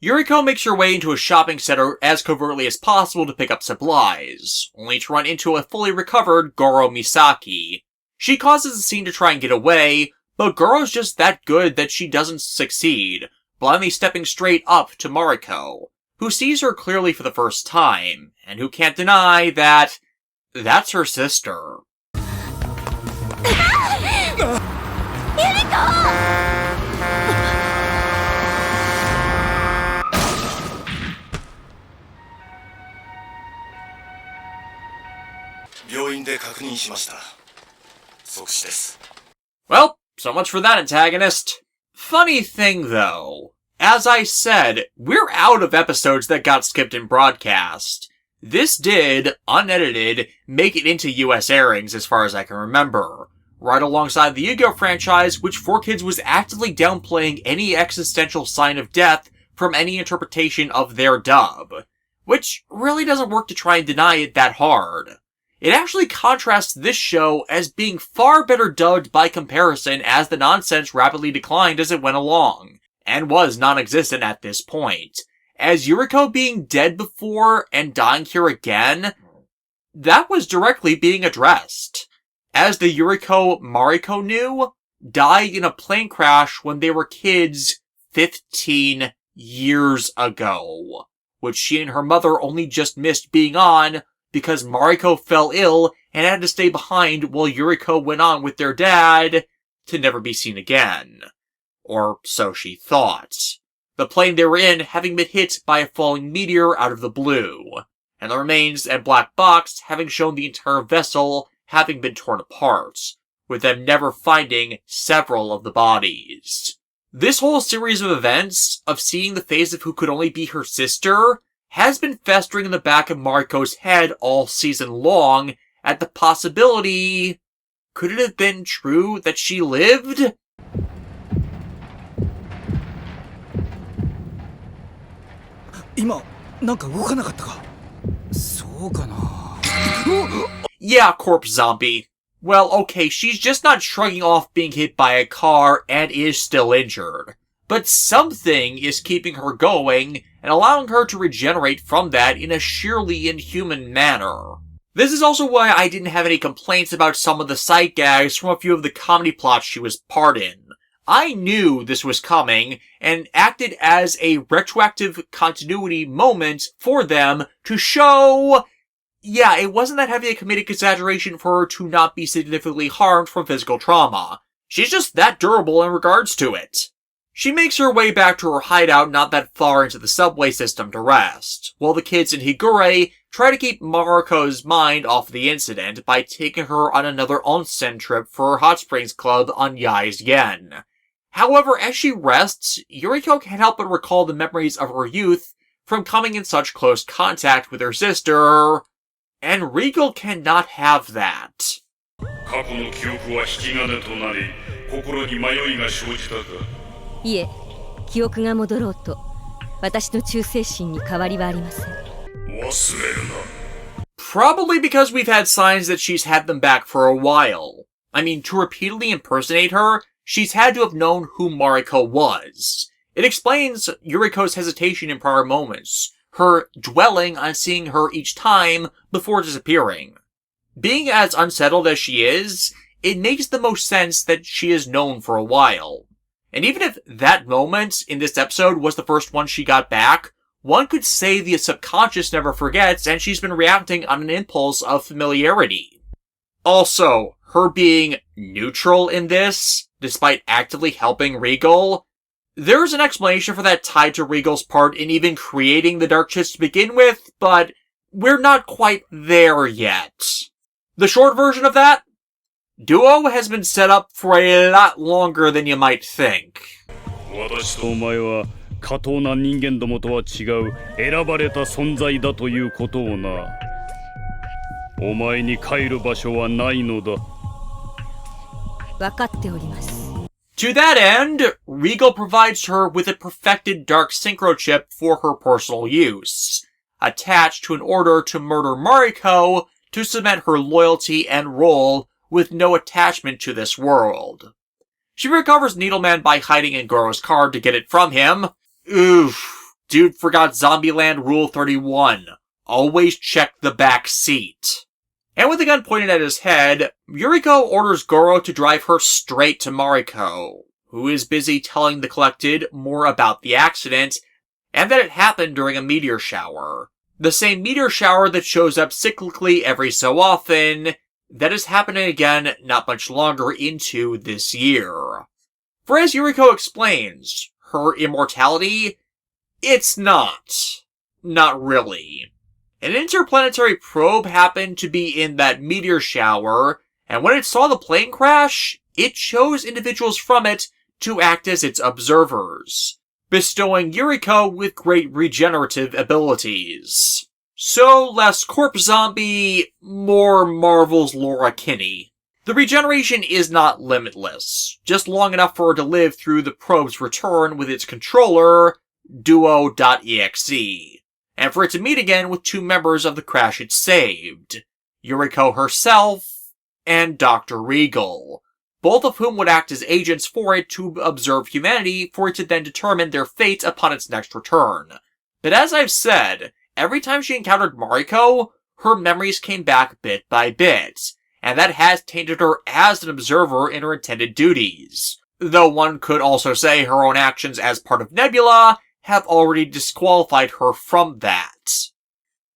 Yuriko makes her way into a shopping center as covertly as possible to pick up supplies, only to run into a fully recovered Goro Misaki. She causes a scene to try and get away, but Goro's just that good that she doesn't succeed, blindly stepping straight up to Mariko, who sees her clearly for the first time, and who can't deny that that's her sister. Yuriko! 病院で確認しました。即死です。 Well, so much for that antagonist. Funny thing though, as I said, we're out of episodes that got skipped in broadcast. This did, unedited, make it into US airings as far as I can remember. Right alongside the Yu-Gi-Oh! Franchise, which 4Kids was actively downplaying any existential sign of death from any interpretation of their dub. Which really doesn't work to try and deny it that hard. It actually contrasts this show as being far better dubbed by comparison as the nonsense rapidly declined as it went along, and was non-existent at this point. As Yuriko being dead before and dying here again, that was directly being addressed. As the Yuriko Mariko knew, died in a plane crash when they were kids 15 years ago, which she and her mother only just missed being on because Mariko fell ill and had to stay behind while Yuriko went on with their dad to never be seen again. Or so she thought. The plane they were in having been hit by a falling meteor out of the blue, and the remains and black box having shown the entire vessel having been torn apart, with them never finding several of the bodies. This whole series of events, of seeing the face of who could only be her sister, has been festering in the back of Mariko's head all season long at the possibility, could it have been true that she lived? Yeah, corpse zombie. Well, okay, she's just not shrugging off being hit by a car and is still injured. But something is keeping her going and allowing her to regenerate from that in a sheerly inhuman manner. This is also why I didn't have any complaints about some of the sight gags from a few of the comedy plots she was part in. I knew this was coming and acted as a retroactive continuity moment for them to show, yeah, it wasn't that heavy a comedic exaggeration for her to not be significantly harmed from physical trauma. She's just that durable in regards to it. She makes her way back to her hideout not that far into the subway system to rest, while the kids in Higure try to keep Mariko's mind off the incident by taking her on another onsen trip for her hot springs club on Yai's Yen. However, as she rests, Yuriko can't help but recall the memories of her youth from coming in such close contact with her sister, and Regal cannot have that. 過去の記憶は引き金となり、心に迷いが生じたか。いえ、記憶が戻ろうと、私の忠誠心に変わりはありません。忘れるな。 Probably because we've had signs that she's had them back for a while. I mean, to repeatedly impersonate her, she's had to have known who Mariko was. It explains Yuriko's hesitation in prior moments, her dwelling on seeing her each time before disappearing. Being as unsettled as she is, it makes the most sense that she is known for a while. And even if that moment in this episode was the first one she got back, one could say the subconscious never forgets and she's been reacting on an impulse of familiarity. Also, her being neutral in this, despite actively helping Regal, there's an explanation for that tied to Regal's part in even creating the Dark Chits to begin with, but we're not quite there yet. The short version of that? Duo has been set up for a lot longer than you might think. 私とお前は下等な人間どもとは違う選ばれた存在だということをな。お前に帰る場所はないのだ。分かっております。 To that end, Regal provides her with a perfected dark synchro chip for her personal use, attached to an order to murder Mariko to cement her loyalty and role with no attachment to this world. She recovers Needleman by hiding in Goro's car to get it from him. Oof. Dude forgot Zombieland Rule 31. Always check the back seat. And with the gun pointed at his head, Yuriko orders Goro to drive her straight to Mariko, who is busy telling the collected more about the accident, and that it happened during a meteor shower. The same meteor shower that shows up cyclically every so often, that is happening again not much longer into this year. For as Yuriko explains, her immortality, it's not. Not really. An interplanetary probe happened to be in that meteor shower, and when it saw the plane crash, it chose individuals from it to act as its observers, bestowing Yuriko with great regenerative abilities. So, less corpse zombie, more Marvel's Laura Kinney. The regeneration is not limitless, just long enough for her to live through the probe's return with its controller, Duo.exe, and for it to meet again with two members of the crash it saved, Yuriko herself and Dr. Regal, both of whom would act as agents for it to observe humanity for it to then determine their fate upon its next return. But as I've said, every time she encountered Mariko, her memories came back bit by bit, and that has tainted her as an observer in her intended duties. Though one could also say her own actions as part of Nebula have already disqualified her from that.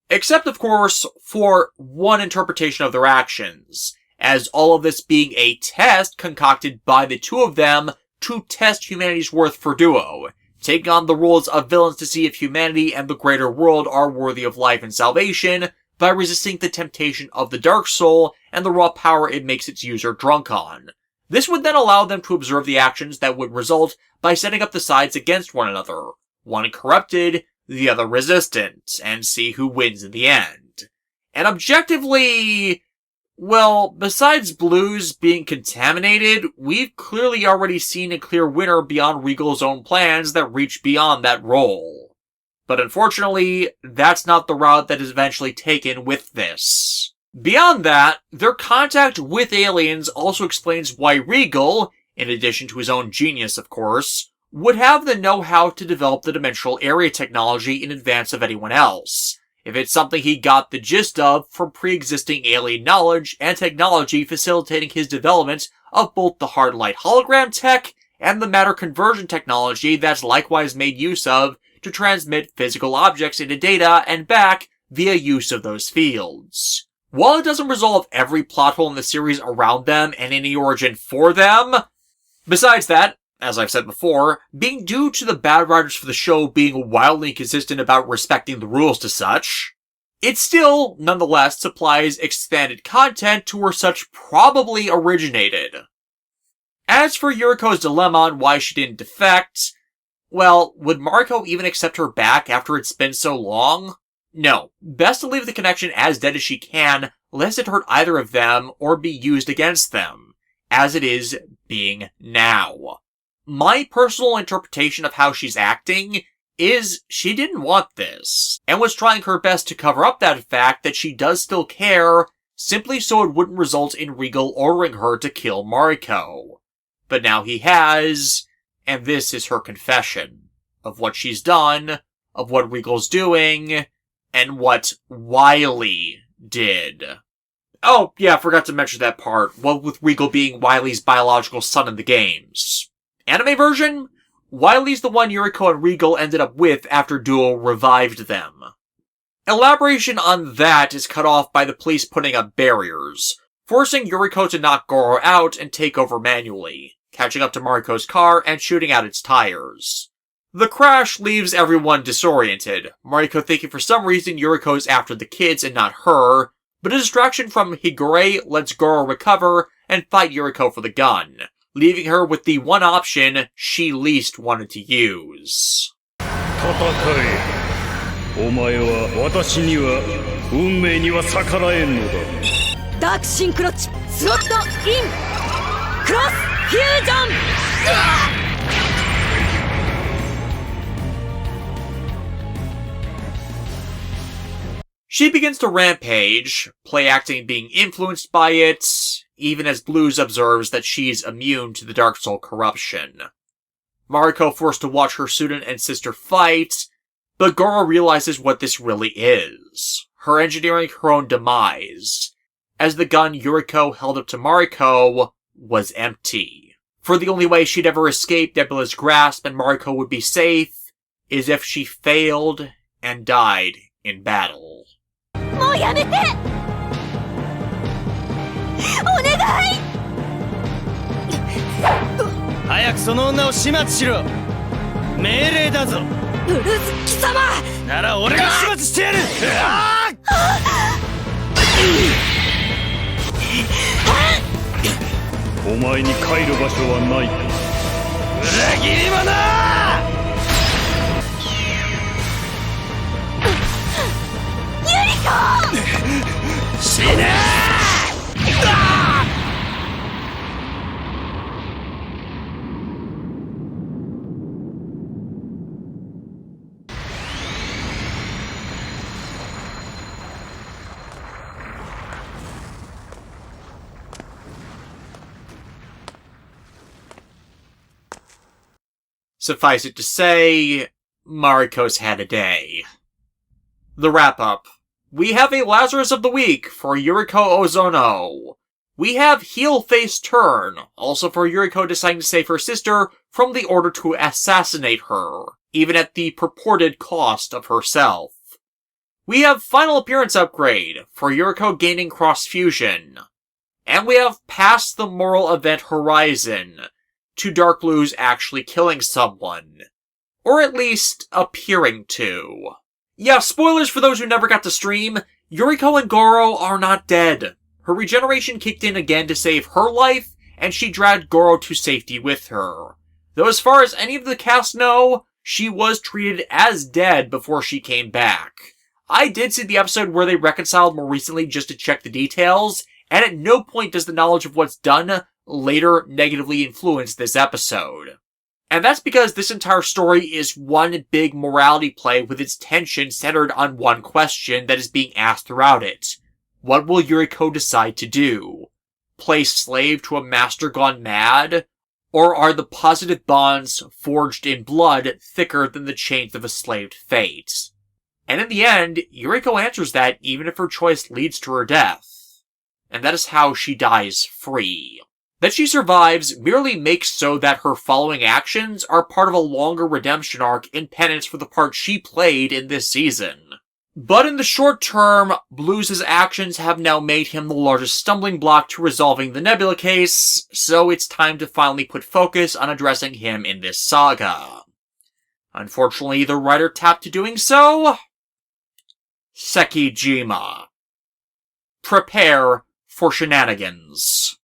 Except, of course, for one interpretation of their actions, as all of this being a test concocted by the two of them to test humanity's worth for Duo, taking on the roles of villains to see if humanity and the greater world are worthy of life and salvation by resisting the temptation of the Dark Soul and the raw power it makes its user drunk on. This would then allow them to observe the actions that would result by setting up the sides against one another, one corrupted, the other resistant, and see who wins in the end. And objectively, well, besides Blues being contaminated, we've clearly already seen a clear winner beyond Regal's own plans that reach beyond that role. But unfortunately, that's not the route that is eventually taken with this. Beyond that, their contact with aliens also explains why Regal, in addition to his own genius of course, would have the know-how to develop the dimensional area technology in advance of anyone else, if it's something he got the gist of from pre-existing alien knowledge and technology facilitating his development of both the hard light hologram tech and the matter conversion technology that's likewise made use of to transmit physical objects into data and back via use of those fields. While it doesn't resolve every plot hole in the series around them and any origin for them, besides that, as I've said before, being due to the bad writers for the show being wildly inconsistent about respecting the rules to such, it still, nonetheless, supplies expanded content to where such probably originated. As for Yuriko's dilemma on why she didn't defect, well, would Mariko even accept her back after it's been so long? No. Best to leave the connection as dead as she can, lest it hurt either of them or be used against them, as it is being now. My personal interpretation of how she's acting is she didn't want this, and was trying her best to cover up that fact that she does still care, simply so it wouldn't result in Regal ordering her to kill Mariko. But now he has, and this is her confession of what she's done, of what Regal's doing, and what Wily did. Oh, yeah, I forgot to mention that part, what with Regal being Wily's biological son in the games. Anime version? Wily's the one Yuriko and Regal ended up with after Duo revived them. Elaboration on that is cut off by the police putting up barriers, forcing Yuriko to knock Goro out and take over manually, catching up to Mariko's car and shooting out its tires. The crash leaves everyone disoriented, Mariko thinking for some reason Yuriko's after the kids and not her, but a distraction from Higure lets Goro recover and fight Yuriko for the gun, leaving her with the one option she least wanted to use. お前は私には運命には逆らえんのだ。ダークシンクロッチスロットインクロスフュージョン。She begins to rampage, play acting being influenced by it, even as Blues observes that she's immune to the Dark Soul corruption. Mariko forced to watch her student and sister fight, But Goro realizes what this really is. Her engineering her own demise, as the gun Yuriko held up to Mariko was empty. For the only way she'd ever escape Nebula's grasp and Mariko would be safe is if she failed and died in battle. もうやめてお願い早くその女を始末しろ命令だぞブルーズ貴様なら俺が始末してやるお前に帰る場所はない裏切り者ユリコ死ねSuffice it to say, Mariko's had a day. The wrap-up. We have a Lazarus of the Week for Yuriko Ozono. We have heel face turn, also for Yuriko deciding to save her sister from the order to assassinate her, even at the purported cost of herself. We have final appearance upgrade for Yuriko gaining cross-fusion. And we have past the moral event horizon, to Dark Blues actually killing someone. Or at least, appearing to. Yeah, spoilers for those who never got to stream, Yuriko and Goro are not dead. Her regeneration kicked in again to save her life, and she dragged Goro to safety with her. Though as far as any of the cast know, she was treated as dead before she came back. I did see the episode where they reconciled more recently just to check the details, and at no point does the knowledge of what's done later negatively influence this episode. And that's because this entire story is one big morality play with its tension centered on one question that is being asked throughout it. What will Yuriko decide to do? Play slave to a master gone mad? Or are the positive bonds forged in blood thicker than the chains of a slaved fate? And in the end, Yuriko answers that even if her choice leads to her death. And that is how she dies free. That she survives merely makes so that her following actions are part of a longer redemption arc in penance for the part she played in this season. But in the short term, Blues' actions have now made him the largest stumbling block to resolving the Nebula case, so it's time to finally put focus on addressing him in this saga. Unfortunately, the writer tapped to doing so. Sekijima. Prepare for shenanigans.